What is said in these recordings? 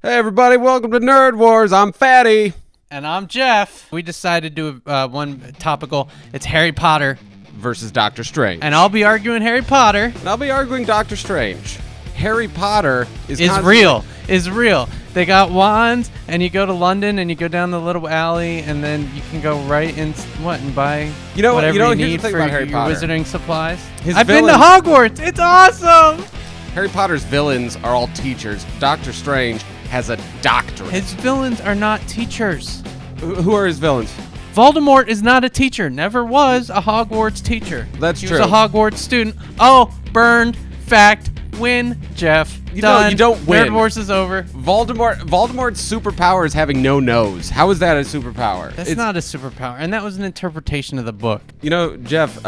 Hey everybody, welcome to Nerd Wars. I'm Fatty. And I'm Jeff. We decided to do one topical. It's Harry Potter versus Doctor Strange. And I'll be arguing Harry Potter. And I'll be arguing Doctor Strange. Harry Potter is real. Is real. They got wands, and you go to London, and you go down the little alley, and then you can go right in and buy whatever you need for your wizarding supplies. I've been to Hogwarts. It's awesome. Harry Potter's villains are all teachers. Doctor Strange has a doctorate. His villains are not teachers. Who are his villains? Voldemort is not a teacher. Never was a Hogwarts teacher. That's true. He was a Hogwarts student. Oh, burned. Fact. Win, Jeff. Done. No, you don't win. Nerd Wars is over. Voldemort's superpower is having no nose. How is that a superpower? That's not a superpower, and that was an interpretation of the book. You know, Jeff,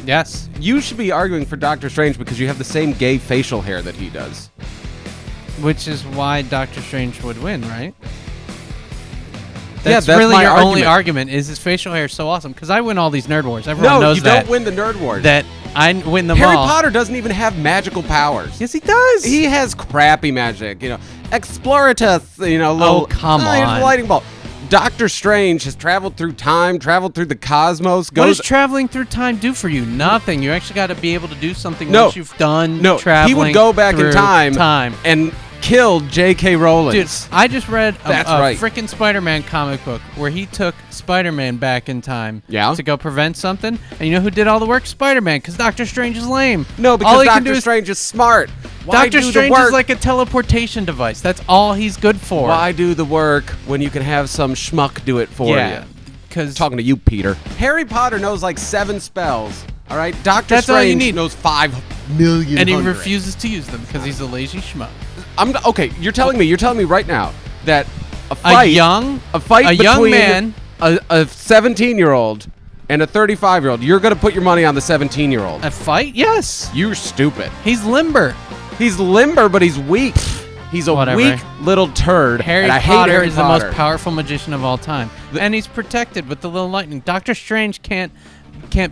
yes? You should be arguing for Doctor Strange because you have the same gay facial hair that he does. Which is why Doctor Strange would win, right? That's really my your argument. only argument is his facial hair is so awesome, because I win all these Nerd Wars. Everyone knows that. No, you don't win the Nerd Wars. That I win them Harry all. Potter doesn't even have magical powers. Yes, he does. He has crappy magic, Exploritus, Oh, come on. Here's a lightning bolt. Doctor Strange has traveled through time, traveled through the cosmos. What does traveling through time do for you? Nothing. You actually got to be able to do something once you've done traveling. He would go back in time and killed J.K. Rowling. Dude, I just read a freaking Spider-Man comic book where he took Spider-Man back in time to go prevent something. And you know who did all the work? Spider-Man, because Doctor Strange is lame. No, because Doctor Strange is smart. Doctor Strange is like a teleportation device. That's all he's good for. Why do the work when you can have some schmuck do it for you? Because talking to you, Peter. Harry Potter knows like 7 spells. All right, Doctor Strange knows 5 million. And he refuses to use them because he's a lazy schmuck. Okay, you're telling me right now that a young man, a 17-year-old and a 35-year-old, you're going to put your money on the 17-year-old. A fight? Yes. You're stupid. He's limber. He's limber, but he's weak. He's a weak little turd. Harry Potter is the most powerful magician of all time. And he's protected with the little lightning. Doctor Strange can't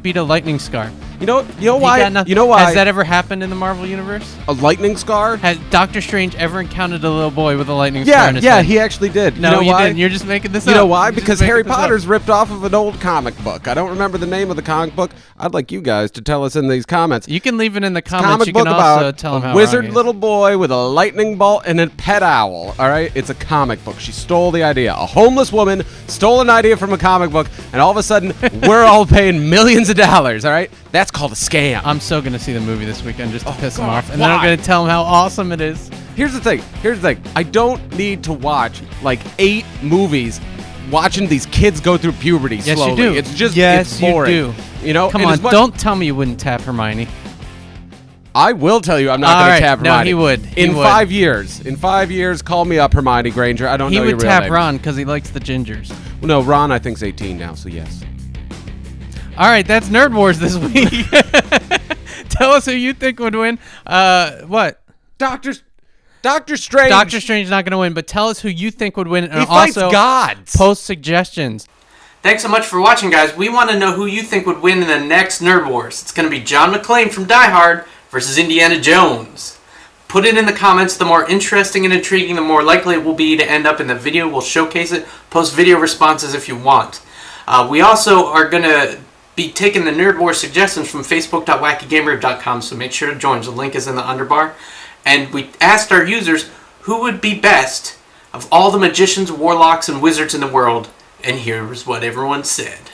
beat a lightning scar. You know why? Has that ever happened in the Marvel universe? A lightning scar? Has Doctor Strange ever encountered a little boy with a lightning scar in his head? Yeah, he actually did. No, you didn't. You're just making this up. You know why? Because Harry Potter's ripped off of an old comic book. I don't remember the name of the comic book. I'd like you guys to tell us in these comments. You can leave it in the comments. You can also tell them how wizard little boy with a lightning bolt and a pet owl. All right? It's a comic book. She stole the idea. A homeless woman stole an idea from a comic book, and all of a sudden, we're all paying millions of dollars. All right? That's called a scam. I'm so going to see the movie this weekend just to piss him off. And then I'm going to tell him how awesome it is. Here's the thing. I don't need to watch like 8 movies watching these kids go through puberty slowly. Yes, you do. It's just it's boring. You do. Come on, don't tell me you wouldn't tap Hermione. I will tell you I'm not going to tap Hermione. No, he would. In 5 years. In 5 years, call me up, Hermione Granger. I don't know your real name. He would tap Ron because he likes the gingers. Well, no, Ron I think's 18 now, so yes. All right, that's Nerd Wars this week. Tell us who you think would win. What? Doctor Strange. Doctor Strange is not going to win, but tell us who you think would win. And he fights gods. Post suggestions. Thanks so much for watching, guys. We want to know who you think would win in the next Nerd Wars. It's going to be John McClane from Die Hard versus Indiana Jones. Put it in the comments. The more interesting and intriguing, the more likely it will be to end up in the video. We'll showcase it. Post video responses if you want. We also are going to be taking the Nerd Wars suggestions from facebook.wackygamer.com, so make sure to join. The link is in the underbar. And we asked our users who would be best of all the magicians, warlocks, and wizards in the world, and here's what everyone said.